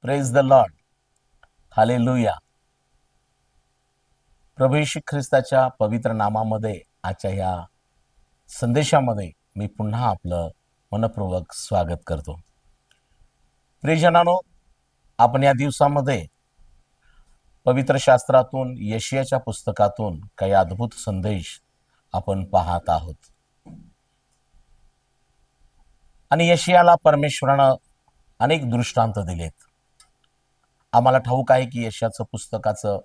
Praise the Lord. Hallelujah. प्रभू येशू ख्रिस्ताच्या पवित्र नामामध्ये आजच्या या संदेशामध्ये मी पुन्हा आपलं मनपूर्वक स्वागत करतो. प्रियजनांनो, आपण या दिवसामध्ये पवित्र शास्त्रातून यशायाच्या पुस्तकातून काही अद्भुत संदेश आपण पाहत आहोत. आणि यशायाला परमेश्वरानं अनेक दृष्टांत दिलेत. आम्हाला ठाऊक आहे की यशाचं पुस्तकाचं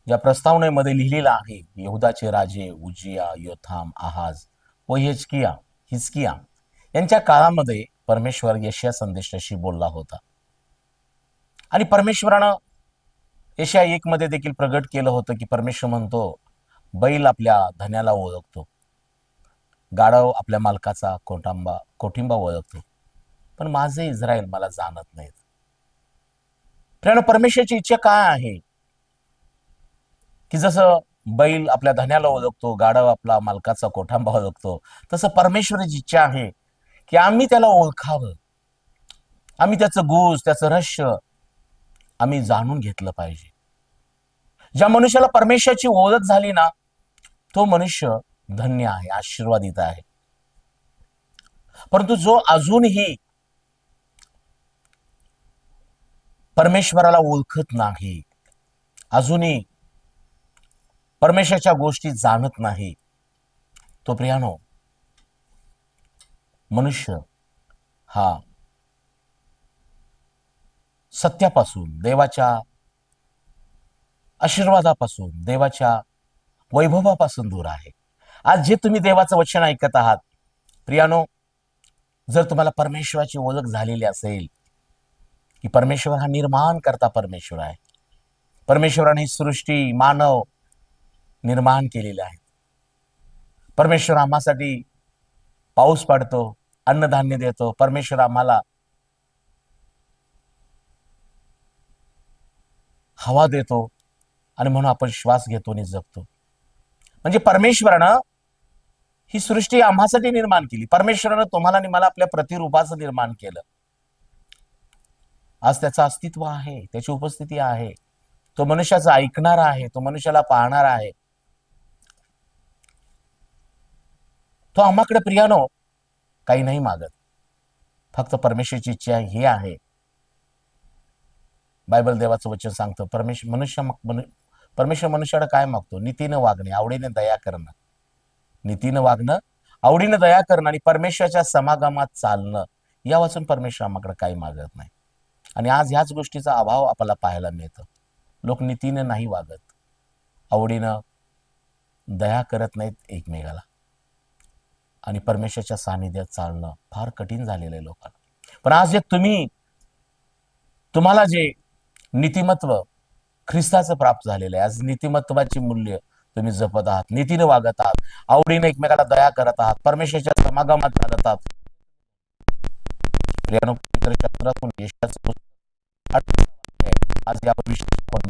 ज्या प्रस्तावनेमध्ये लिहिलेलं आहे, यहुदाचे राजे उजिया, योथाम, आहाज व हिजकिया यांच्या काळामध्ये परमेश्वर यशाया संदेशाशी बोलला होता. आणि परमेश्वरानं यशाया 1 मध्ये देखील प्रगट केलं होतं की परमेश्वर म्हणतो, बैल आपल्या धन्याला ओळखतो, गाढव आपल्या मालकाचा कोठिंबा ओळखतो, पण माझे इस्रायल मला जाणत नाहीत. प्रियानो, परमेश्वराची इच्छा काय आहे की जसं बैल आपल्या धन्याला ओळखतो, गाढव आपला मालकाचा कोठिंबा ओळखतो, तसं परमेश्वराची इच्छा आहे की आम्ही त्याला ओळखावं, आम्ही त्याचं गुज, त्याचं रहस्य आम्ही जाणून घेतलं पाहिजे. ज्या मनुष्याला परमेश्वराची ओळख झाली ना, तो मनुष्य धन्य आहे, आशीर्वादित आहे. परंतु जो अजूनही परमेश्वराला ओळखत नाही, अजूनही परमेश्वराच्या गोष्टी जाणत नाही, तो प्रियानो मनुष्य हा सत्यापासून, देवाच्या आशीर्वादापासून, देवाच्या वैभवापासून दूर आहे. आज जे तुम्ही देवाचं वचन ऐकत आहात, प्रियानो, जर तुम्हाला परमेश्वराची ओळख झालेली असेल की परमेश्वर हा निर्माण करता परमेश्वर आहे, परमेश्वराने सृष्टी, मानव निर्माण केलेले आहे, परमेश्वर आम्हासाठी पाऊस पाडतो, अन्नधान्य देतो, परमेश्वर आम्हाला हवा देतो आणि म्हणून आपण श्वास घेतो आणि जगतो. म्हणजे परमेश्वरानं ही सृष्टी आम्हासाठी निर्माण केली. परमेश्वरानं तुम्हाला आणि मला आपल्या प्रतिरूपाचं निर्माण केलं. आज त्याचं अस्तित्व आहे, त्याची उपस्थिती आहे, तो मनुष्याचं ऐकणार आहे, तो मनुष्याला पाहणार आहे. तो आम्हाकडे प्रियानो काही नाही मागत, फक्त परमेश्वराची इच्छा ही आहे. बायबल देवाचं वचन सांगतं, परमेश्वर मनुष्याला काय मागतो? नीतीनं वागणे, आवडीने दया करणं, नीतीनं वागणं, आवडीनं दया करणं आणि परमेश्वराच्या समागमात चालणं. या वाचून परमेश्वर आम्हाकडे काही मागत नाही. आणि आज ह्याच गोष्टीचा अभाव आपल्याला पाहायला मिळतं. लोक नीतीने नाही वागत, आवडीनं दया करत नाहीत एकमेकाला, आणि परमेश्वराच्या सानिध्यात चालणं फार कठीण झालेलं आहे लोकांना. पण आज जे तुम्हाला जे नीतिमत्व ख्रिस्ताचं प्राप्त झालेलं आहे, आज नीतिमत्वाची मूल्य तुम्ही जपत आहात, नीतीने वागत आहात, आवडीने एकमेकाला दया करत आहात, परमेश्वराच्या समागमात चालत आहात. पवित्र शास्त्रातून यशाचं पुस्तक आज या विषयावर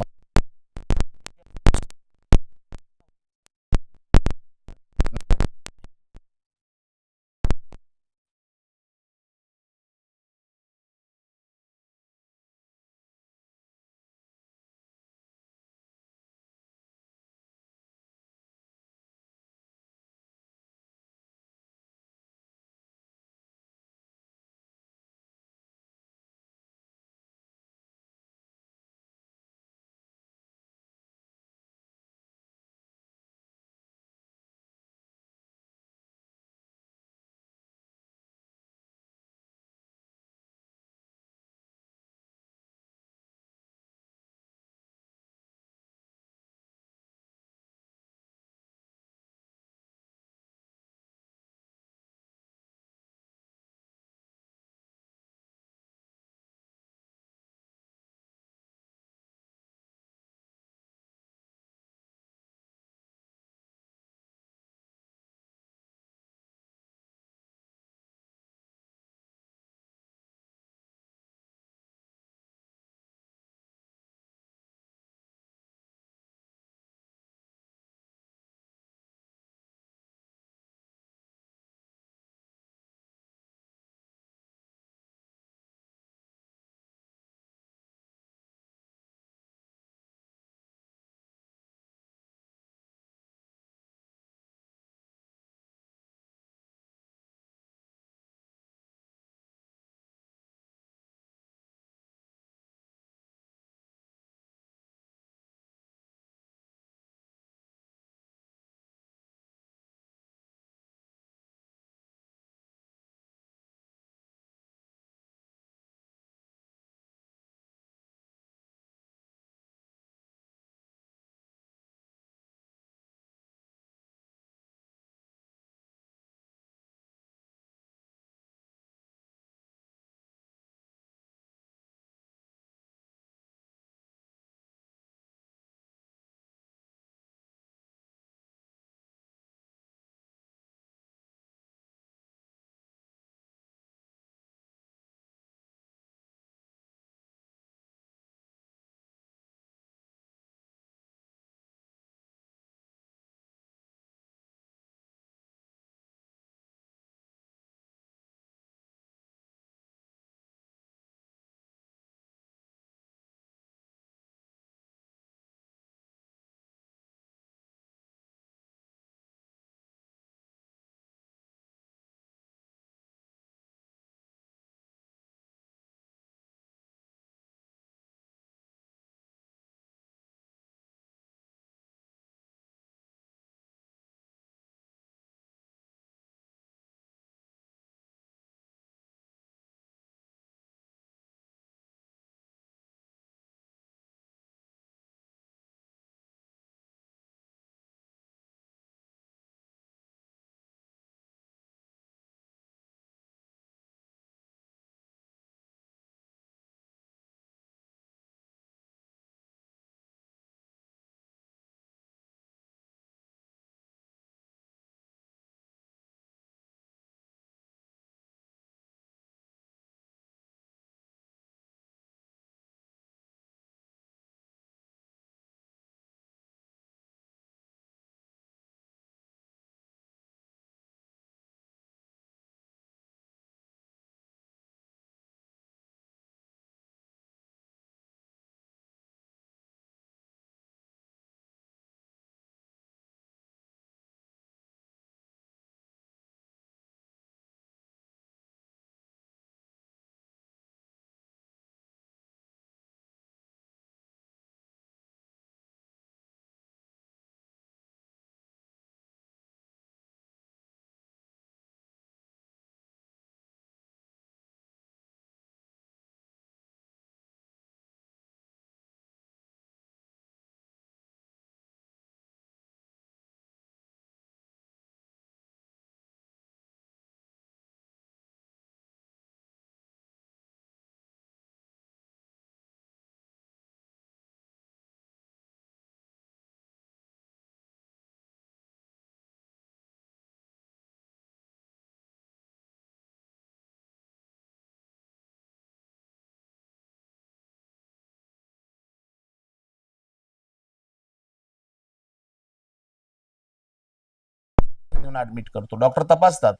नेऊन ऍडमिट करतो. डॉक्टर तपासतात,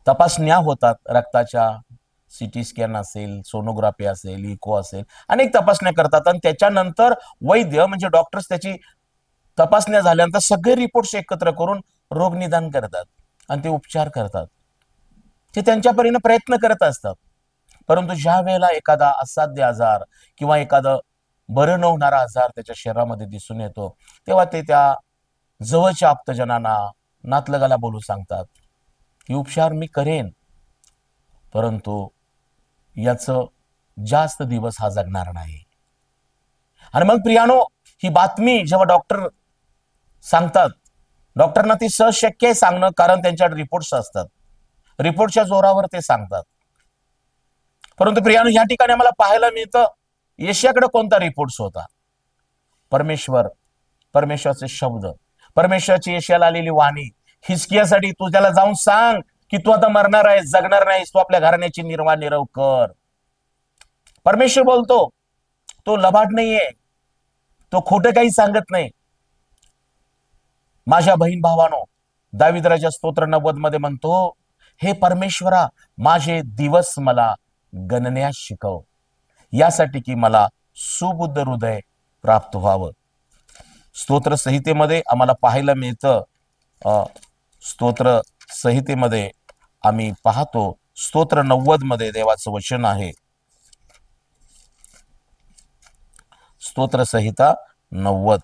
तपासण्या होतात, रक्ताच्या सिटी स्कॅन असेल, सोनोग्राफी असेल, इको असेल, अनेक तपासण्या करतात आणि त्याच्यानंतर वैद्य म्हणजे डॉक्टर्स त्याची तपासण्या झाल्यानंतर सगळे रिपोर्ट्स एकत्र करून रोग निदान करतात आणि ते उपचार करतात. ते त्यांच्या परीने प्रयत्न करत असतात. परंतु ज्या वेळेला एखादा असाध्य आजार किंवा एखादं बरं न होणारा आजार त्याच्या शरीरामध्ये दिसून येतो, तेव्हा ते त्या जवळच्या आप्तजनांना, नातलगाला बोलू सांगतात की उपचार मी करेन, परंतु याचं जास्त दिवस हा जगणार नाही. आणि मग प्रियानो, ही बातमी जेव्हा डॉक्टर सांगतात, डॉक्टरना ती सहज शक्य आहे सांगणं, कारण त्यांच्याकडे रिपोर्ट्स असतात, रिपोर्टच्या जोरावर ते सांगतात. परंतु प्रियानो, या ठिकाणी आम्हाला पाहायला मिळतं यशाकडे कोणता रिपोर्ट्स होता? परमेश्वर, परमेश्वराचे शब्द, परमेश्वराची यशाला आलेली वाणी. हिजकियासाठी तू त्याला जाऊन सांग की तू आता मरणार आहे, जगणार नाहीस, तू आपल्या घराण्याची निर्वाह कर. परमेश्वर बोलतो, तो लबाड नाहीये, तो खोटं काही सांगत नाही. माझ्या बहीण भावानो, दाविद राजा स्तोत्र 90 मध्ये म्हणतो, हे परमेश्वरा, माझे दिवस मला गणण्यास शिकव, यासाठी की मला सुबुद्ध हृदय प्राप्त व्हावं. स्तोत्र संहितेमध्ये आम्हाला पाहायला मिळतं, स्तोत्र संहितेमध्ये आम्ही पाहतो, स्तोत्र 90 मध्ये देवाचं वचन आहे. स्तोत्र संहिता 90.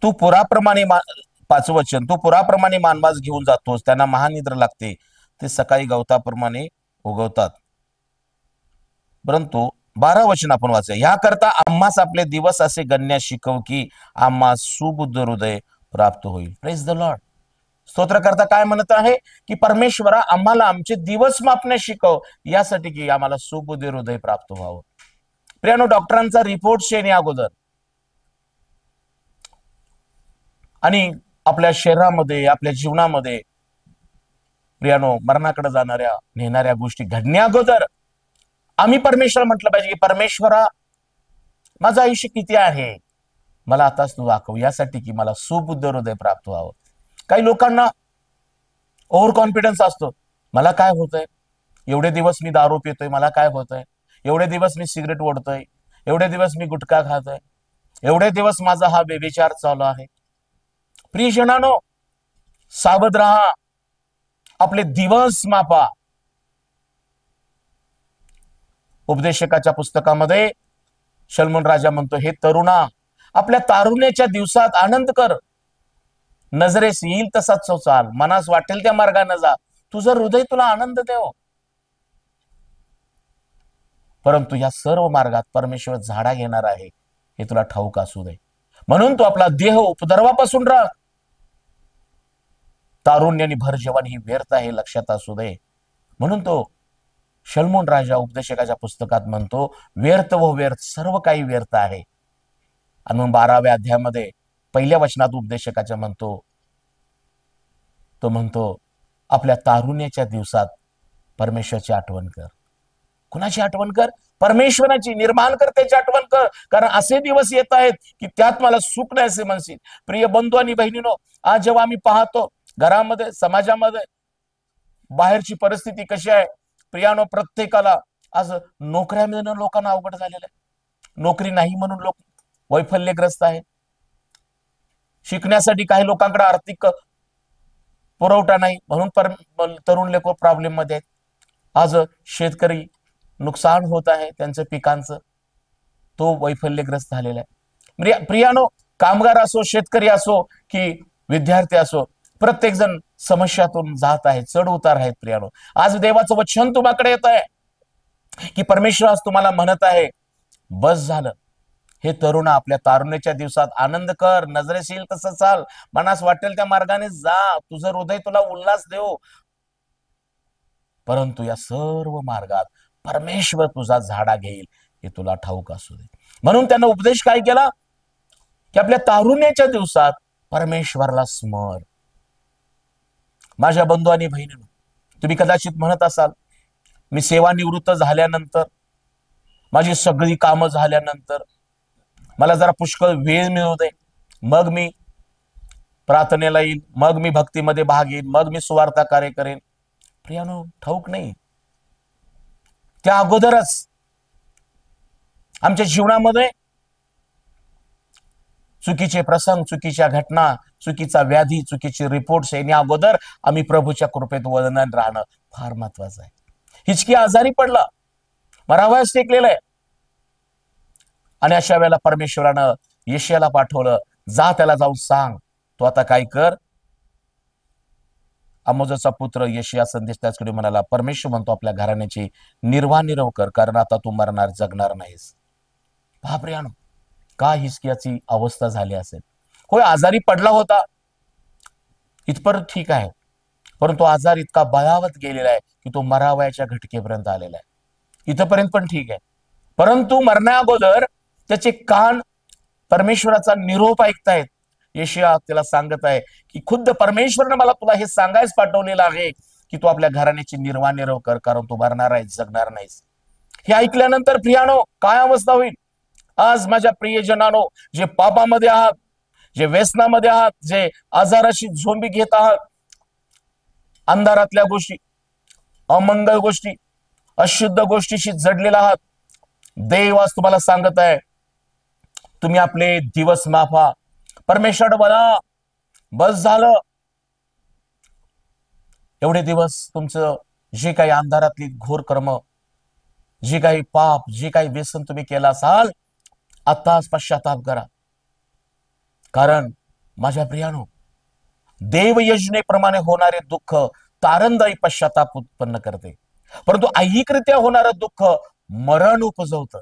तू पुराप्रमाणे 5 वचन, तू पुराप्रमाणे मानवास घेऊन जातोस, त्यांना महानिद्र लागते, ते सकाळी गवताप्रमाणे उगवतात. परंतु 12 वचन आपण वाचा, ह्याकरता आम्हास आपले दिवस असे गणण्यास शिकव की आम्हास सुबुद्ध हृदय प्राप्त होईल. Praise the Lord. स्तोत्रकर्ता काय म्हणत आहे की परमेश्वरा, आम्हाला आमचे दिवस मापण्यास शिकव, यासाठी की आम्हाला सुबुद्ध हृदय प्राप्त व्हावं. प्रियानो, डॉक्टरांचा रिपोर्ट येणे अगोदर आणि आपल्या शरीरामध्ये, आपल्या जीवनामध्ये प्रियानो मरणाकडे नेणाऱ्या गोष्टी घडण्या अगोदर आम्ही परमेश्वर म्हटलं पाहिजे की परमेश्वरा, माझं आयुष्य किती आहे, मला आताच तू दाखव, यासाठी की मला सुबुद्ध हृदय प्राप्त व्हावं. काही लोकांना ओव्हर कॉन्फिडन्स असतो, मला काय होतंय, एवढे दिवस मी दारू पितोय, मला काय होतंय, एवढे दिवस मी सिगरेट ओढतोय, एवढे दिवस मी गुटखा खातोय, एवढे दिवस माझा हा व्यभिचार चालू आहे. प्रियजनानो, सावध राहा, आपले दिवस मापा. उपदेशकाच्या पुस्तकामध्ये शलोमोन राजा म्हणतो, हे तरुणा, आपल्या तारुण्याच्या दिवसात आनंद कर, नजरेस येईल तसाच चाल, मनास वाटेल त्या मार्गाने जा, तुझं हृदय तुला आनंद देव. परंतु या सर्व मार्गात परमेश्वर झाडा घेणार आहे, हे तुला ठाऊक असू दे. म्हणून तो आपला देह उपद्रवापासून राख. तारुण्य आणि भर जवानी ही व्यर्थ आहे, लक्षात असू दे. म्हणून तो शलोमोन राजा उपदेशकाच्या पुस्तकात म्हणतो, व्यर्थ व व्यर्थ, सर्व काही व्यर्थ आहे. आणि मग 12व्या अध्यायामध्ये पहिल्या वचनात उपदेशकाच्या तो म्हणतो, आपल्या तारुण्याच्या दिवसात परमेश्वराची आठवण कर. कुणाची आठवण कर? परमेश्वराची, निर्माणकर्त्याची आठवण कर. कारण असे दिवस येत आहेत की त्यात मला सुख नाही असे म्हणशील. प्रिय बंधू आणि बहिणीनो, आज जेव्हा आम्ही पाहतो घरामध्ये, समाजामध्ये बाहेरची परिस्थिती कशी आहे, प्रियानो, प्रत्येकाला आज नोकऱ्या मिळणं लोकांना अवघड झालेलं आहे. नोकरी नाही म्हणून लोक वैफल्यग्रस्त आहेत. शिकण्यासाठी काही लोकांकडे आर्थिक पुरवठा नाही म्हणून तरुण लोक प्रॉब्लेम मध्ये आहेत. आज शेतकरी नुकसान होत आहे त्यांचं पिकांचं, तो वैफल्यग्रस्त झालेला आहे. प्रियानो, कामगार असो, शेतकरी असो की विद्यार्थी असो, प्रत्येक जण समस्यातून जात आहे, चढ उतार आहेत. प्रियानो, आज देवाचं वचन तुम्हाकडे येत आहे की परमेश्वर आज तुम्हाला म्हणत आहे, बस झालं, हे तरुण, आपल्या तारुण्याच्या दिवसात आनंद कर, नजरेस येईल तसं चाल, मनास वाटेल त्या मार्गाने जा, तुझं हृदय तुला उल्हास देव. परंतु या सर्व मार्गात परमेश्वर तुझा झाडा घेईल, हे तुला ठाऊक असू दे. म्हणून त्यानं उपदेश काय केला की आपल्या तारुण्याच्या दिवसात परमेश्वराला स्मर. माझ्या बंधू आणि बहिणींनो, तुम्ही कदाचित म्हणत असाल, मी सेवानिवृत्त झाल्यानंतर माझी सगळी कामं झाल्यानंतर मला जरा पुष्कळ वेळ मिळू दे, मग मी प्रार्थनेला येईल, मग मी भक्तीमध्ये भाग घेईन, मग मी सुवार्ता कार्य करेन. प्रियानो, ठाऊक नाही, त्या अगोदरच आमच्या जीवनामध्ये चुकीचे प्रसंग, चुकीच्या घटना, चुकीचा व्याधी, चुकीचे रिपोर्ट्स येण्या अगोदर आम्ही प्रभूच्या कृपेत वंदन राहणं फार महत्वाचं आहे. हिजकिया आजारी पडला, मरावयास टेकलेला आहे, आणि अशा वेळेला परमेश्वरानं यशायाला पाठवलं, जा त्याला जाऊन सांग, तो आता काय कर. आमोजचा पुत्र यशाया संदेश त्याचकडे म्हणाला, परमेश्वर म्हणतो आपल्या घराण्याची निर्वाह कर, कारण आता तू मरणार, जगणार नाहीस. बापरे, का हिजकियाची अवस्था झाली असेल. होय, आजारी पडला होता, इथपर्यंत ठीक आहे, परंतु आजार इतका बळावत गेलेला आहे की तो मरावयाच्या घटकेपर्यंत आलेला आहे. इथपर्यंत पण ठीक आहे, परंतु मरण्या अगोदर त्याचे कान परमेश्वराचा निरोप ऐकतायत. यशाया त्याला सांगत आहे की खुद्द परमेश्वरने मला तुला हे सांगायच पाठवलेलं आहे की तू आपल्या घराण्याची निर्वाह कर, कारण तू मरणार आहेस, जगणार नाहीस. हे ऐकल्यानंतर प्रियानो, काय अवस्था होईल. आज माझ्या प्रियजनानो, जे पापामध्ये आहात, जे व्यसनामध्ये आहात, जे आजाराशी झोंबी घेत आहात, अंधारातल्या गोष्टी, अमंगल गोष्टी, अशुद्ध गोष्टीशी जडलेला आहात, देव आज तुम्हाला सांगत आहे, तुम्ही आपले दिवस माफा. परमेश्वर बघा, बस झालं. एवढे दिवस तुमचं जे काही अंधारातली घोर कर्म, जे काही पाप, जे काही व्यसन तुम्ही केलं असाल, आताच पश्चाताप करा. कारण माझ्या प्रियानो, देव योजनेप्रमाणे होणारे दुःख तारंदायी पश्चाताप उत्पन्न करते, परंतु ऐहिकरित्या होणारं दुःख मरण उपजवतं.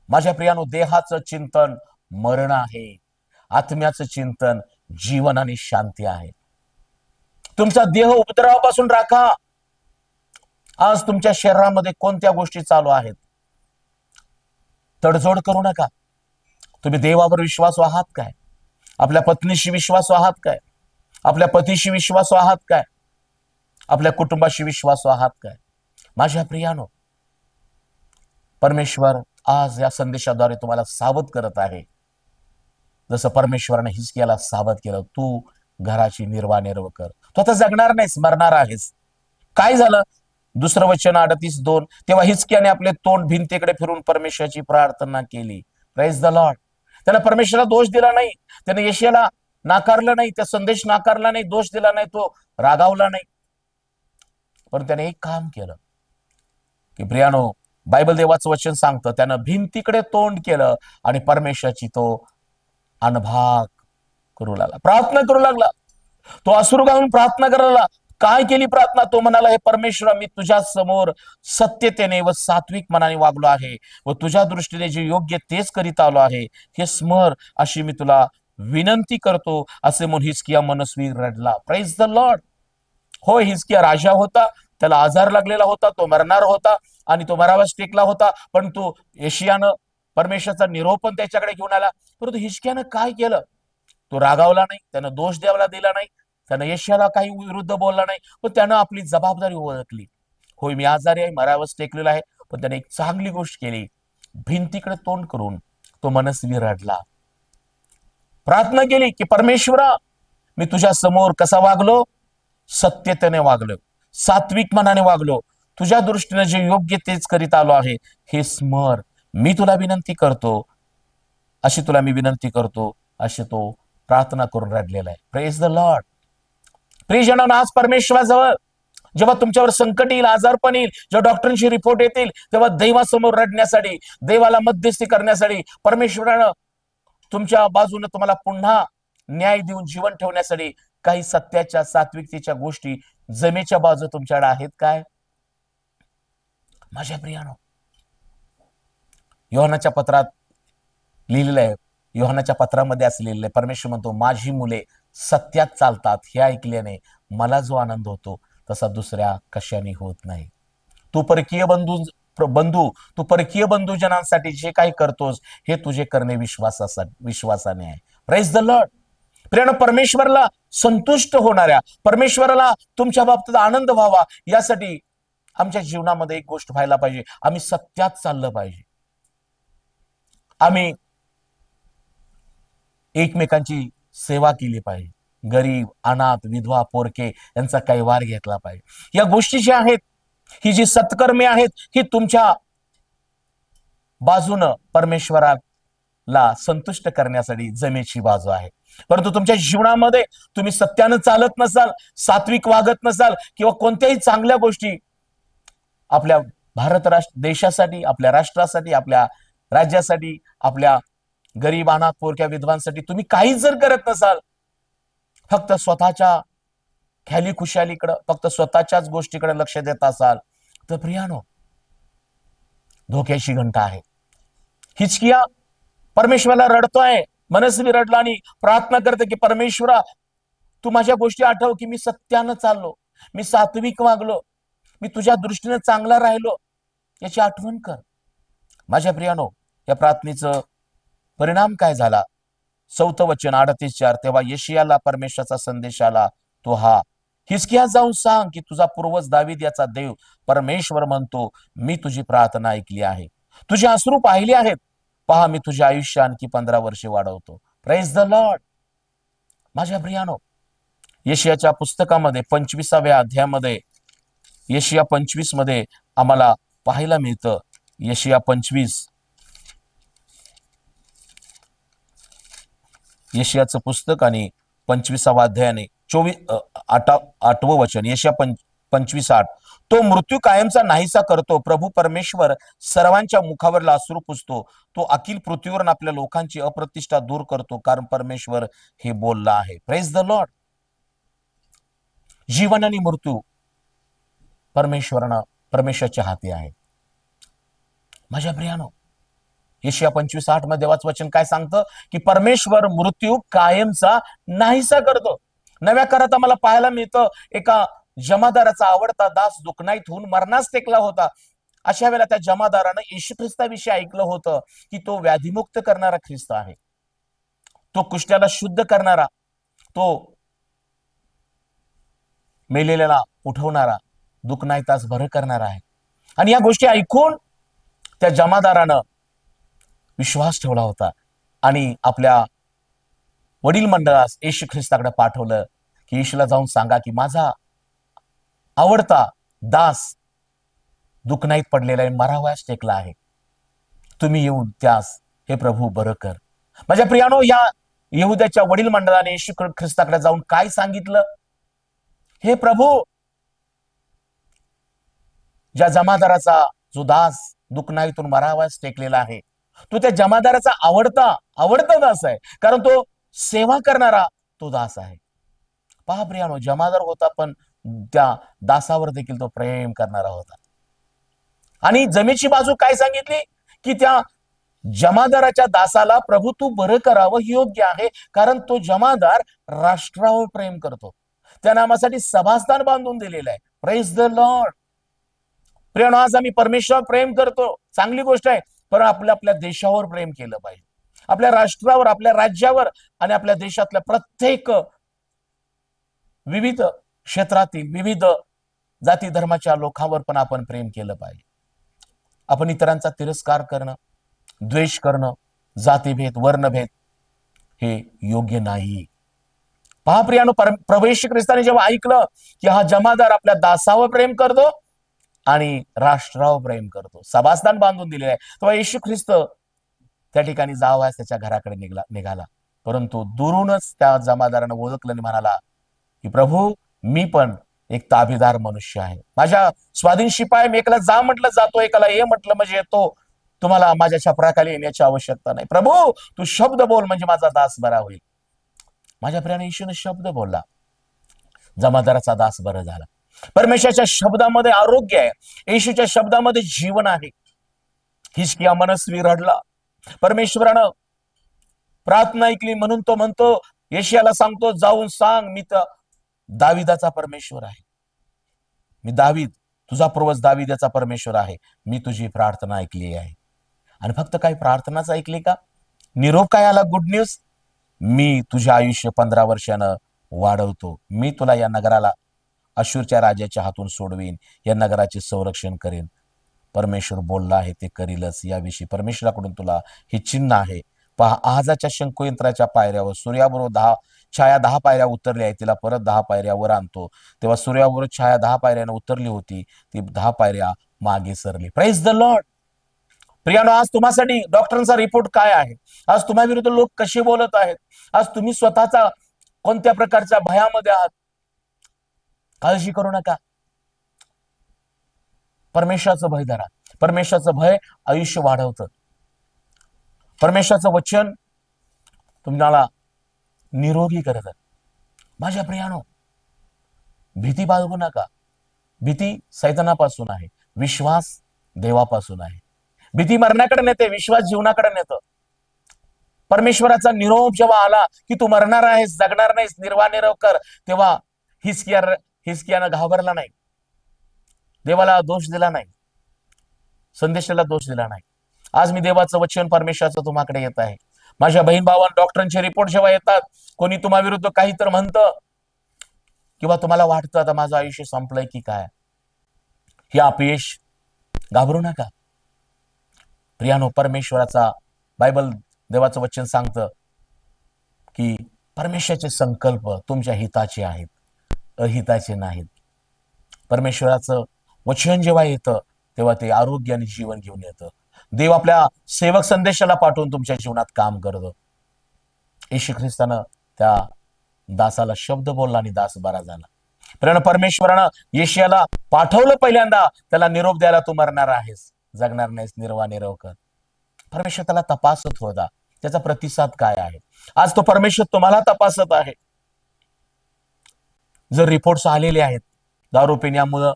माझ्या प्रियानो, देहाचं चिंतन मरण आहे, आत्म्याचं चिंतन जीवन आणि शांती आहे. तुमचा देह उपद्रवापासून राखा. आज तुमच्या शरीरामध्ये कोणत्या गोष्टी चालू आहेत, तडजोड करू नका. तुम्ही देवावर विश्वास आहात काय? आपल्या पत्नीशी विश्वास आहात काय? आपल्या पतीशी विश्वास आहात काय? आपल्या कुटुंबाशी विश्वास आहात काय? माझ्या प्रियानो, परमेश्वर आज या संदेशाद्वारे तुम्हाला सावध करत आहे, जसं परमेश्वराने हिजकियाला सावध केलं, तू घराची निर्वाह कर, तू आता जगणार नाहीस, मरणार आहेस. काय झालं? दुसरं वचन 38:2, तेव्हा हिजकियाने आपले तोंड भिंतीकडे फिरून परमेश्वराची प्रार्थना केली. Praise the Lord. त्याने परमेश्वराला दोष दिला नाही, त्याने यशायाला नाकारलं नाही, त्या संदेश नाकारला नाही, दोष दिला नाही, तो रागावला नाही, पण त्याने एक काम केलं की प्रियानो, बायबल देवाचं वचन सांगतं, त्यानं भिंतीकडे तोंड केलं आणि परमेश्वराची तो अनभाग करू लागला, प्रार्थना करू लागला. तो अश्रू घालून प्रार्थना करायला. काय केली प्रार्थना? तो म्हणाला, हे परमेश्वरा, मी तुझ्या समोर सत्यतेने व सात्विक मनाने वागलो आहे व तुझ्या दृष्टीने जे योग्य तेच करीत आलो आहे, हे स्मर, अशी मी तुला विनंती करतो, असे म्हणून हिजकिया मनस्वी रडला. Praise the Lord. हो, हिजकिया राजा होता, त्याला आजार लागलेला होता, तो मरणार होता आणि तो मरावास टेकला होता, परंतु यशायानं परमेश्वराचा निरोपण त्याच्याकडे घेऊन आला. परंतु हिजकियानं काय केलं? तो रागावला नाही, त्यानं दोष द्यायला दिला नाही, त्यानं यशायाला काही विरुद्ध बोलला नाही, पण त्यानं आपली जबाबदारी ओळखली. होय, मी आजारी आहे, मरावास टेकलेला आहे, पण त्याने एक चांगली गोष्ट केली. भिंतीकडे तोंड करून तो मनस्वी रडला, प्रार्थना केली की परमेश्वरा, मी तुझ्या समोर कसा वागलो? सत्यतेने वागलो, सात्विक मनाने वागलो, तुझ्या दृष्टीने जे योग्य तेच करीत आलो आहे, हे स्मर, मी तुला विनंती करतो, अशी तुला मी विनंती करतो, अशी तो प्रार्थना करून रडलेला आहे. Praise the Lord. प्रियजनांनो, आज परमेश्वराजवळ जेव्हा तुमच्यावर संकट येईल, आजारपण येईल, जेव्हा डॉक्टरांची रिपोर्ट येतील, तेव्हा देवासमोर रडण्यासाठी, देवाला मध्यस्थी करण्यासाठी, परमेश्वरानं तुमच्या बाजूने तुम्हाला पुन्हा न्याय देऊन जीवन ठेवण्यासाठी काही सत्याच्या, सात्विकतेच्या गोष्टी जमेच्या बाजू तुमच्याकडे आहेत काय? माझ्या प्रियानो, योहानाच्या पत्रात लिहिलेलं आहे, योहानाच्या पत्रामध्ये असं लिहिलेलं आहे, परमेश्वर म्हणतो, माझी मुले सत्यात चालतात, हे ऐकल्याने मला जो आनंद होतो तसा दुसऱ्या कशाने होत नाही. तू परकीय तू परकीय बंधुजनांसाठी जे काही करतोस, हे तुझे करणे विश्वासाने आहे. Praise the Lord. प्रियानो, परमेश्वराला संतुष्ट होणाऱ्या, परमेश्वराला तुमच्या बाबतीत आनंद व्हावा, यासाठी आमच्या जीवनामध्ये एक गोष्ट व्हायला पाहिजे, आम्ही सत्यात चाललं पाहिजे. आम्ही एकमेकांची सेवा केली पाहिजे. गरीब, अनाथ, विधवा, पोरके यांचा कैवार घेतला पाहिजे. या गोष्टी ज्या आहेत, ही जी सत्कर्मे आहेत, ही तुमच्या बाजूनं परमेश्वराला संतुष्ट करण्यासाठी जमेची बाजू आहे. परंतु तुमच्या जीवनामध्ये तुम्ही सत्यानं चालत नसाल, सात्विक वागत नसाल, किंवा कोणत्याही चांगल्या गोष्टी आपल्या भारत देशासाठी, आपल्या राष्ट्रासाठी, आपल्या राज्यासाठी, आपल्या गरीब, अनाथ, पोरक्या, विधवांसाठी तुम्ही काहीच जर करत नसाल, फक्त स्वतःच्या ख्याली खुशालीकडे, फक्त स्वतःच्याच गोष्टीकडे लक्ष देत असाल, तर प्रियानो, धोक्याची घंटा आहे. हिजकिया परमेश्वराला रडतोय, मनस्वी रडला आणि प्रार्थना करते की परमेश्वरा, तू माझ्या गोष्टी आठव, की मी सत्यानं चाललो, मी सात्विक वागलो, मी तुझ्या दृष्टीने चांगला राहिलो, याची आठवण कर. माझ्या प्रियानो, या प्रार्थनेचं परिणाम काय झाला? 4 वचन 38:4. तेव्हा यशियाला परमेश्वराचा संदेश आला, तो हा, हिजकिया जाऊन सांग की तुझा पूर्वज दावीद याचा देव परमेश्वर म्हणतो, मी तुझी प्रार्थना ऐकली आहे, तुझे अश्रू पाहिले आहेत, पहा मी तुझे आयुष्य आणखी 15 वर्षे वाढवतो. Praise the Lord. माझ्या प्रियानो, यशियाच्या पुस्तकामध्ये 25व्या अध्यायामध्ये, यशिया 25 मध्ये आम्हाला पाहायला मिळतं. यशिया 25, यशियाचं पुस्तक आणि 25वा अध्यायाने 8वं वचन, यशिया 25:8. तो मृत्यू कायमचा नाहीसा करतो, प्रभू परमेश्वर सर्वांच्या मुखावरला अश्रू पुसतो, तो अखिल पृथ्वीवर आपल्या लोकांची अप्रतिष्ठा दूर करतो, कारण परमेश्वर हे बोलला आहे. Praise the Lord. जीवन आणि मृत्यू परमेश्वराच्या हाती आहे. माझ्या प्रियानो, यशिया 25:8 मध्ये देवाचं वचन काय सांगतं? की परमेश्वर मृत्यू कायमचा नाहीसा करतो. नव्या करात आम्हाला पाहायला मिळतं, एका जमादाराचा आवडता दास दुखनाईत होऊन मरणास टेकला होता. अशा वेळेला त्या जमादारानं येशू ख्रिस्ताविषयी ऐकलं होतं की तो व्याधीमुक्त करणारा ख्रिस्त आहे, तो कुष्ठाला शुद्ध करणारा, तो मेलेल्याला उठवणारा, दुखनाईतास बरं करणारा आहे. आणि या गोष्टी ऐकून त्या जमादारानं विश्वास ठेवला होता आणि आपल्या वडील मंडळास येशू ख्रिस्ताकडे पाठवलं की येशूला जाऊन सांगा की माझा आवडता दास दुखनाईत पडलेला आहे, मरावयास टेकला आहे, तुम्ही येऊन त्यास हे प्रभू बरं कर. माझ्या प्रियानो, या यहुद्याच्या वडील मंडळाने येशू ख्रिस्ताकडे जाऊन काय सांगितलं? हे प्रभू, ज्या जमादाराचा जो दास दुखनाईतून मरावयास टेकलेला आहे, तो त्या जमादाराचा आवडता दास आहे, कारण तो सेवा करणारा तो दास आहे. पहा प्रियानो, जमादार होता पण त्या दासावर देखील तो प्रेम करणारा होता. आणि जमेची बाजू काय सांगितली? की त्या जमादाराच्या दासाला प्रभू तू बरं करावं ही योग्य आहे, कारण तो जमादार राष्ट्रावर प्रेम करतो, त्या नामासाठी सभास्थान बांधून दिलेलं आहे. Praise the Lord. प्रियानो, आज आम्ही परमेश्वरावर प्रेम करतो, चांगली गोष्ट आहे, पण आपल्या देशावर प्रेम केलं पाहिजे, आपल्या राष्ट्रावर, आपल्या राज्यावर आणि आपल्या देशातल्या प्रत्येक विविध क्षेत्रातील विविध जाती धर्माच्या लोकांवर पण आपण प्रेम केलं पाहिजे. आपण इतरांचा तिरस्कार करणं, द्वेष करणं, जातीभेद, वर्णभेद हे योग्य नाही. पहा प्रियानो, प्रभू येशू ख्रिस्ताने जेव्हा ऐकलं की हा जमादार आपल्या दासावर प्रेम करतो आणि राष्ट्रावर प्रेम करतो, सभास्थान बांधून दिलेलं आहे, तेव्हा येशू ख्रिस्त त्या ठिकाणी जावयास त्याच्या घराकडे निघाला. परंतु दुरूनच त्या जमादारानं ओळखलं आणि म्हणाला की प्रभू, मी पण एक ताबेदार मनुष्य आहे, माझ्या स्वाधीन शिपाई, मी एकाला जा म्हटलं जातो, एकाला ये म्हटलं म्हणजे येतो, तुम्हाला माझ्या छपराखाली येण्याची आवश्यकता नाही. प्रभू, तू शब्द बोल म्हणजे माझा दास बरा होईल. माझ्या प्रियाने येशूने शब्द बोलला, जमादाराचा दास बरा झाला. परमेश्वराच्या शब्दामध्ये आरोग्य आहे, येशूच्या शब्दामध्ये जीवन आहे. हिजकिया मनस्वी रडला, परमेश्वरानं प्रार्थना ऐकली, म्हणून तो म्हणतो, यशियाला सांगतो, जाऊन सांग मी तर दाविदाचा परमेश्वर आहे, मी दावीद, तुझा पूर्वज दावीद याचा परमेश्वर आहे, मी तुझी प्रार्थना ऐकली आहे. आणि फक्त काही प्रार्थनाच ऐकली का? निरोप काय आला? गुड न्यूज, मी तुझे आयुष्य 15 वर्षानं वाढवतो, मी तुला या नगराला अश्शूरच्या राजाच्या हातून सोडवीन, या नगराचे संरक्षण करेन. परमेश्वर बोलला आहे ते करीलच. याविषयी परमेश्वराकडून तुला हे चिन्ह आहे. पहा, आहाजाच्या शंकुयंत्राच्या पायऱ्यावर सूर्याबरोबर 10 पायऱ्या उतरल्या आहेत. तिला परत 10 पायऱ्या वर आणतो. तेव्हा सूर्याबरोबर छाया 10 पायऱ्यानं उतरली होती, ती 10 पायऱ्या मागे सरली. Praise the Lord. प्रियानो, आज तुम्हासाठी डॉक्टरांचा रिपोर्ट काय आहे? आज तुम्हा विरुद्ध लोक कसे बोलत आहेत? आज तुम्ही स्वतःचा कोणत्या प्रकारच्या भयामध्ये आहात? काळजी करू नका. परमेश्वराचं भय धरा. परमेश्वराचं भय आयुष्य वाढवतं. परमेश्वराचं वचन तुम्हाला निरोगी करतं. माझ्या प्रियानो, भीती बाळगू नका. भीती सैतानापासून आहे, विश्वास देवापासून आहे. भीती मरणाकडे नेते, विश्वास जीवनाकडे नेतं. परमेश्वराचा निरोप जेव्हा आला की तू मरणार आहेस, जगणार नाहीस, निर्वाह कर, तेव्हा हिजकियानं घाबरला नाही, देवाला दोष दिला नाही, संदेशाला दोष दिला नाही. आज मी देवाचं वचन परमेश्वराचं तुम्हाकडे येत आहे. माझ्या बहीण भावांना, डॉक्टरांचे रिपोर्ट जेव्हा येतात, कोणी तुम्हा विरुद्ध काही तर म्हणतं किंवा तुम्हाला वाटतं आता माझं आयुष्य संपलंय की काय, हे अपयश, घाबरू नका. प्रियानो, परमेश्वराचा बायबल, देवाचं वचन सांगतं की परमेश्वराचे संकल्प तुमच्या हिताचे आहेत, अहिताचे नाहीत. परमेश्वराचं वचन जेव्हा येतं तेव्हा ते आरोग्य आणि जीवन घेऊन येतं. देव आपल्या सेवक संदेशाला पाठवून तुमच्या जीवनात काम करतो. येशू ख्रिस्तानं त्या दासाला शब्द बोलला आणि दास बरा झाला. प्रियानो, परमेश्वरानं येशयाला पाठवलं पहिल्यांदा त्याला निरोप द्यायला, तू मरणार आहेस, जगणार नाहीस, निर्वाह कर. परमेश्वर त्याला तपासत होता, त्याचा प्रतिसाद काय आहे. आज तो परमेश्वर तुम्हाला तपासत आहे. जर रिपोर्ट्स आलेले आहेत, दारू पिण्यामुळं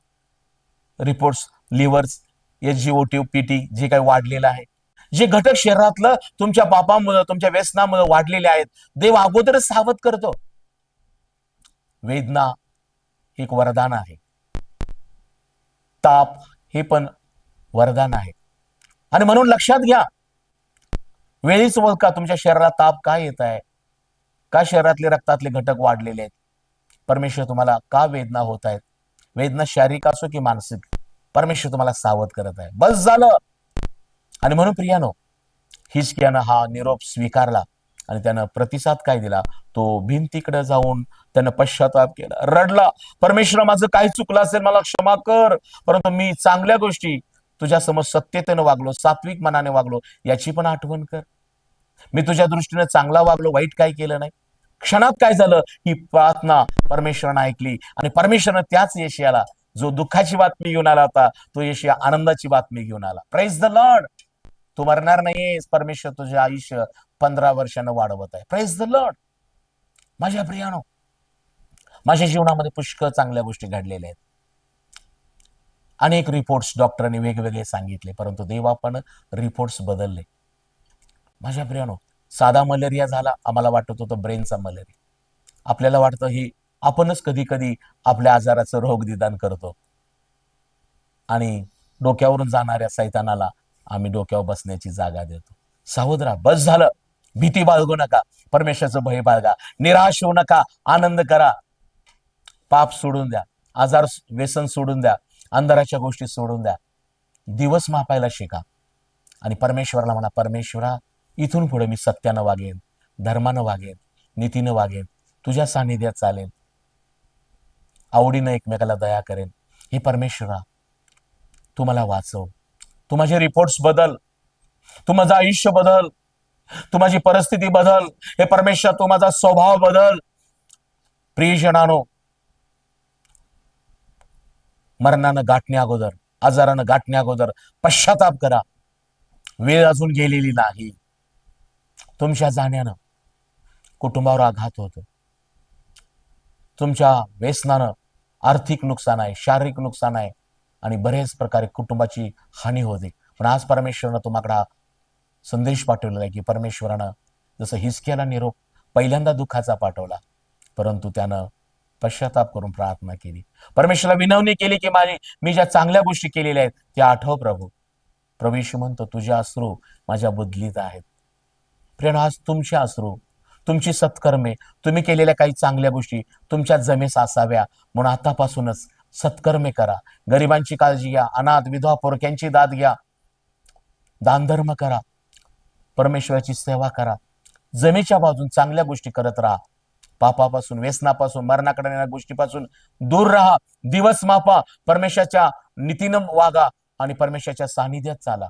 रिपोर्ट्स, लिव्हर्स, SGOT, PT जे काही वाढलेलं आहे, जे घटक शरीरातलं तुमच्या पापामुळं, तुमच्या व्यसनामुळं वाढलेले आहेत, देव अगोदरच सावध करतो. वेदना एक वरदान आहे, ताप हे पण वरदान आहे. आणि म्हणून लक्षात घ्या, वेळीच ओळखा तुमच्या शरीरात ताप काय येत आहे, का शरीरातले रक्तातले घटक वाढलेले आहेत, परमेश्वर तुम्हाला का वेदना होत आहेत, वेदना शारीरिक असो की मानसिक, परमेश्वर तुम्हाला सावध करत आहे. बस झालं. आणि म्हणून प्रियानो, हिजकियानं हा निरोप स्वीकारला आणि त्यानं प्रतिसाद काय दिला, तो भिंतीकडे जाऊन त्यानं पश्चाताप केला, रडला, परमेश्वर माझं काही चुकलं असेल मला क्षमा कर, परंतु मी चांगल्या गोष्टी तुझ्या समोर सत्यतेनं वागलो, सात्विक मनाने वागलो, याची पण आठवण कर. मी तुझ्या दृष्टीने चांगला वागलो, वाईट काय केलं नाही. क्षणात काय झालं, ही प्रार्थना परमेश्वरानं ऐकली आणि परमेश्वरानं त्याच येशयाला, जो दुःखाची बातमी घेऊन आला होता, तो येशया आनंदाची बातमी घेऊन आला. Praise the Lord. तू मरणार नाहीयेस, परमेश्वर तुझे आयुष्य 15 वर्षानं वाढवत आहे. Praise the Lord. माझ्या प्रियानो, माझ्या जीवनामध्ये पुष्कळ चांगल्या गोष्टी घडलेल्या आहेत. अनेक रिपोर्ट्स डॉक्टरांनी वेगवेगळे सांगितले, परंतु देवा पण रिपोर्ट्स बदलले. माझ्या प्रियानो, साधा मलेरिया झाला, आम्हाला वाटत होतं ब्रेनचा मलेरिया. आपल्याला वाटतं ही आपणच कधी कधी आपल्या आजाराचं रोग निदान करतो आणि डोक्यावरून जाणाऱ्या सैतानाला आम्ही डोक्यावर बसण्याची जागा देतो. सावध राहा. बस झालं. भीती बाळगू नका, परमेश्वराचं भय बाळगा, निराश होऊ नका, आनंद करा. पाप सोडून द्या, आजार व्यसन सोडून द्या, अंधाराच्या गोष्टी सोडून द्या, दिवस मापायला शिका आणि परमेश्वराला म्हणा, परमेश्वरा इथून पुढे मी सत्यानं वागेन, धर्मानं वागेन, नीतीनं वागेन, तुझ्या सानिध्यात चालेन, आवडीनं एकमेकाला दया करेन. हे परमेश्वरा, तू मला वाचव, तू माझे रिपोर्ट्स बदल, तू माझं आयुष्य बदल, तू माझी परिस्थिती बदल. हे परमेश्वर, तू माझा स्वभाव बदल. प्रियजनानो, मरणानं गाठण्या अगोदर, आजारानं गाठण्या अगोदर पश्चाताप करा. वेळ अजून गेलेली नाही. तुमच्या जाण्यानं कुटुंबावर आघात होतो, तुमच्या व्यसनानं आर्थिक नुकसान आहे, शारीरिक नुकसान आहे आणि बरेच प्रकारे कुटुंबाची हानी होते. पण आज परमेश्वरानं तुम्हाला संदेश पाठवलेला आहे की परमेश्वरानं जसं हिजकियाला निरोप पहिल्यांदा दुःखाचा पाठवला, परंतु त्यानं पश्चाताप करून प्रार्थना केली, परमेश्वराला विनवणी केली की मी ज्या चांगल्या गोष्टी केलेल्या आहेत त्या आठव प्रभू. प्रभू येशू म्हणतो, तुझे अश्रू माझ्या बुद्धलीत आहेत. प्रियानो, आज तुमचे अश्रू, तुमची सत्कर्मे, तुम्ही केलेल्या काही चांगल्या गोष्टी तुमच्या जमेस असाव्या म्हणून आतापासूनच सत्कर्मे करा. गरिबांची काळजी घ्या, अनाथ विधवा पोरक्यांची दाद घ्या, दानधर्म करा, परमेश्वराची सेवा करा. जमेच्या बाजून चांगल्या गोष्टी करत राहा. पापापासून, व्यसनापासून, मरणाकडे येणाऱ्या गोष्टीपासून दूर राहा. दिवस मापा, परमेश्वराच्या नीतीनं वागा आणि परमेश्वराच्या सानिध्यात चाला.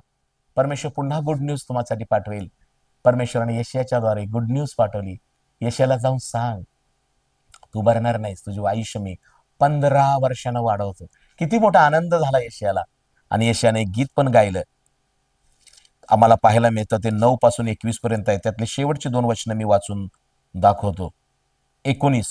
परमेश्वर पुन्हा गुड न्यूज तुम्हासाठी पाठवेल. परमेश्वराने यशाच्या द्वारे गुड न्यूज पाठवली. यशाला जाऊन सांग, तू भरणार नाहीस, तुझे आयुष्य मी 15 वर्षानं वाढवतो. किती मोठा आनंद झाला यशाला. आणि यशाने एक गीत पण गायलं, आम्हाला पाहायला मिळतं. ते 9 पासून 21 पर्यंत आहे. त्यातले शेवटची 2 वचनं मी वाचून दाखवतो. 19,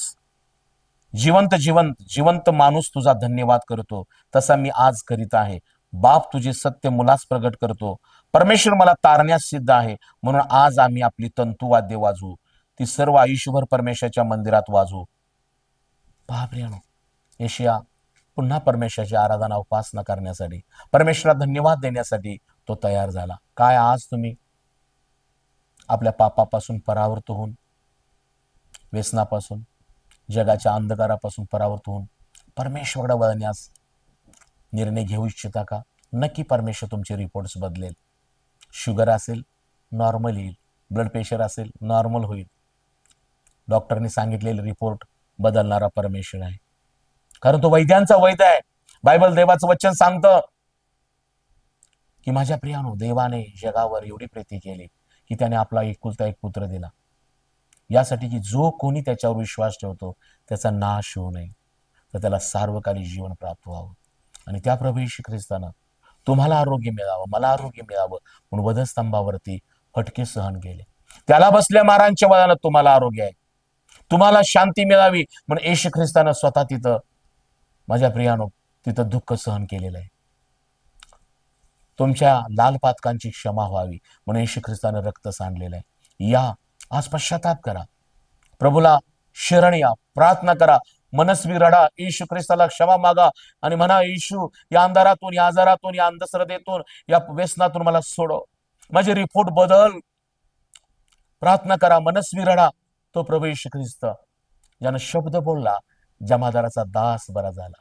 जिवंत जिवंत जिवंत माणूस तुझा धन्यवाद करतो, तसा मी आज करीत आहे. बाप तुझे सत्य मुलास प्रगट करतो. परमेश्वर मला तारण्यास सिद्ध आहे, म्हणून आज आम्ही आपली तंतुवाद्य वाजवू, ती सर्व आयुष्यभर परमेश्वराच्या मंदिरात वाजवू. बापरेनो, यशिया पुन्हा परमेश्वराची आराधना उपासना करण्यासाठी, परमेश्वराला धन्यवाद देण्यासाठी तो तयार झाला. काय आज तुम्ही आपल्या पापापासून परावृत्त होऊन, व्यसनापासून, जगाच्या अंधकारापासून परावृत्त होऊन परमेश्वराकडे वळण्यास निर्णय घेऊ इच्छिता का? नक्की परमेश्वर तुमचे रिपोर्ट्स बदलेल. शुगर असेल नॉर्मल येईल, ब्लड प्रेशर असेल नॉर्मल होईल. डॉक्टरने सांगितलेले रिपोर्ट बदलणारा परमेश्वर आहे, कारण तो वैद्यांचा वैद्य आहे. बायबल देवाचं वचन सांगतं की माझ्या प्रियानो, देवाने जगावर एवढी प्रीती केली की त्याने आपला एकुलता एक पुत्र दिला, यासाठी की जो कोणी त्याच्यावर विश्वास ठेवतो त्याचा नाश होऊ नये, तर त्याला सार्वकालिक जीवन प्राप्त व्हावं. आणि त्या प्रभू येशू ख्रिस्तानं तुम्हाला आरोग्य मिळावं, मला आरोग्य मिळावं म्हणून वधस्तंभावरती फटके सहन केले. त्याला बसल्या मारांच्या वयानं तुम्हाला आरोग्य आहे. तुम्हाला शांती मिळावी म्हणून येशू ख्रिस्तानं स्वतः तिथं, माझ्या प्रियानो, तिथं दुःख सहन केलेलं आहे. तुमच्या लाल पातकांची क्षमा व्हावी म्हणून येशू ख्रिस्तानं रक्त सांडलेलं आहे. या आज पश्चाताप करा, प्रभूला शरण या, प्रार्थना करा, मनस्वी रडा, येशू ख्रिस्ताला क्षमा मागा आणि म्हणा, येशू या अंधारातून, या आजारातून, या अंधश्रद्धेतून, या व्यसनातून मला सोडव, माझे रिपोर्ट बदल. प्रार्थना करा, मनस्वी रडा. तो प्रभू येशू ख्रिस्त ज्यानं शब्द बोलला, जमादाराचा दास बरा झाला.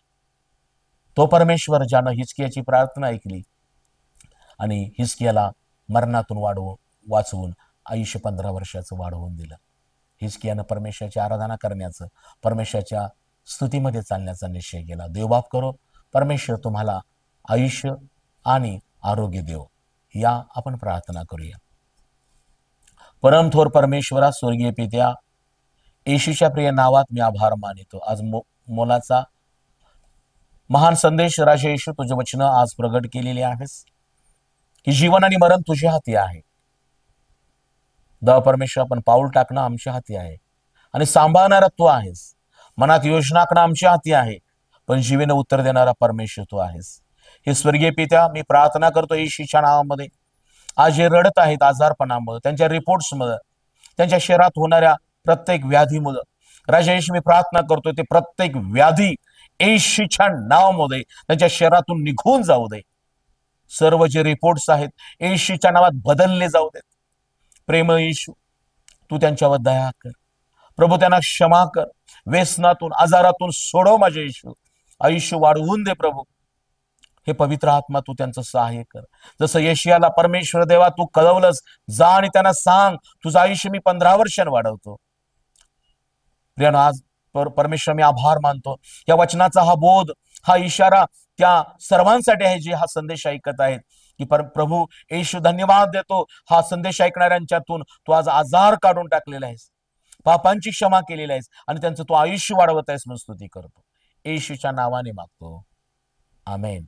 तो परमेश्वर ज्यानं हिजकियाची प्रार्थना ऐकली आणि हिजकियाला मरणातून वाचवून आयुष्य 15 वर्षाचं वाढवून दिलं. हिजकियानं परमेश्वराची आराधना करण्याचं, परमेश्वराच्या स्तुतीमध्ये चालण्याचा निश्चय केला. देवबाप करो, परमेश्वर तुम्हाला आयुष्य आणि आरोग्य देव. या आपण प्रार्थना करूया. परमथोर परमेश्वरा, स्वर्गीय पित्या, येशूच्या प्रिय नावात मी आभार मानितो. आज मोलाचा महान संदेश राजा येशू, तुझे वचन आज प्रगट केलेले आहेस की जीवन आणि मरण तुझ्या हाती आहे. परमेश्वर, आपण पाऊल टाकणं आमच्या हाती आहे आणि सांभाळणारा तू आहेस. मनात योजना आखणं आमच्या हाती आहे, पण जीवेनं उत्तर देणारा परमेश्वर तू आहेस. हे स्वर्गीय पित्या, मी प्रार्थना करतो येशूच्या नावामध्ये, आज जे रडत आहेत आजारपणामुळे, त्यांच्या रिपोर्ट्समुळे, त्यांच्या शरीरात होणाऱ्या प्रत्येक व्याधीमुळे, राजा येशू मी प्रार्थना करतो, ते प्रत्येक व्याधी येशूच्या नावामध्ये त्यांच्या शरीरातून निघून जाऊ दे. सर्व जे रिपोर्ट्स आहेत येशूच्या नावात बदलले जाऊ देत. प्रेम येशू, तू त्यांच्यावर दया कर प्रभू, त्यांना क्षमा कर, व्यसनातून, आजारातून सोडव माझे येशू, आयुष्य वाढवून दे प्रभू. हे पवित्र आत्मा, तू त्यांचं सहाय्य कर. जसं यशियाला परमेश्वर देवा तू कळवलंस, जा आणि त्यांना सांग तुझं आयुष्य मी 15 वर्षांनी वाढवतो. प्रियानो, आज परमेश्वर मी आभार मानतो. या वचनाचा हा बोध, हा इशारा त्या सर्वांसाठी आहे जे हा संदेश ऐकत आहेत की प्रभू येशू, धन्यवाद देतो, हा संदेश ऐकणाऱ्यांच्यातून तू आज आजार काढून टाकलेला आहेस, पापांची क्षमा केलेली आहेस आणि त्यांचं तू आयुष्य वाढवत आहेस म्हणून स्तुती करतो. येशूच्या नावाने मागतो, आमेन.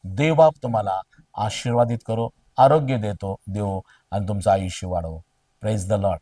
देव बाप तुम्हाला आशीर्वादित करो, आरोग्य देतो देव आणि तुमचं आयुष्य वाढवो. Praise the Lord.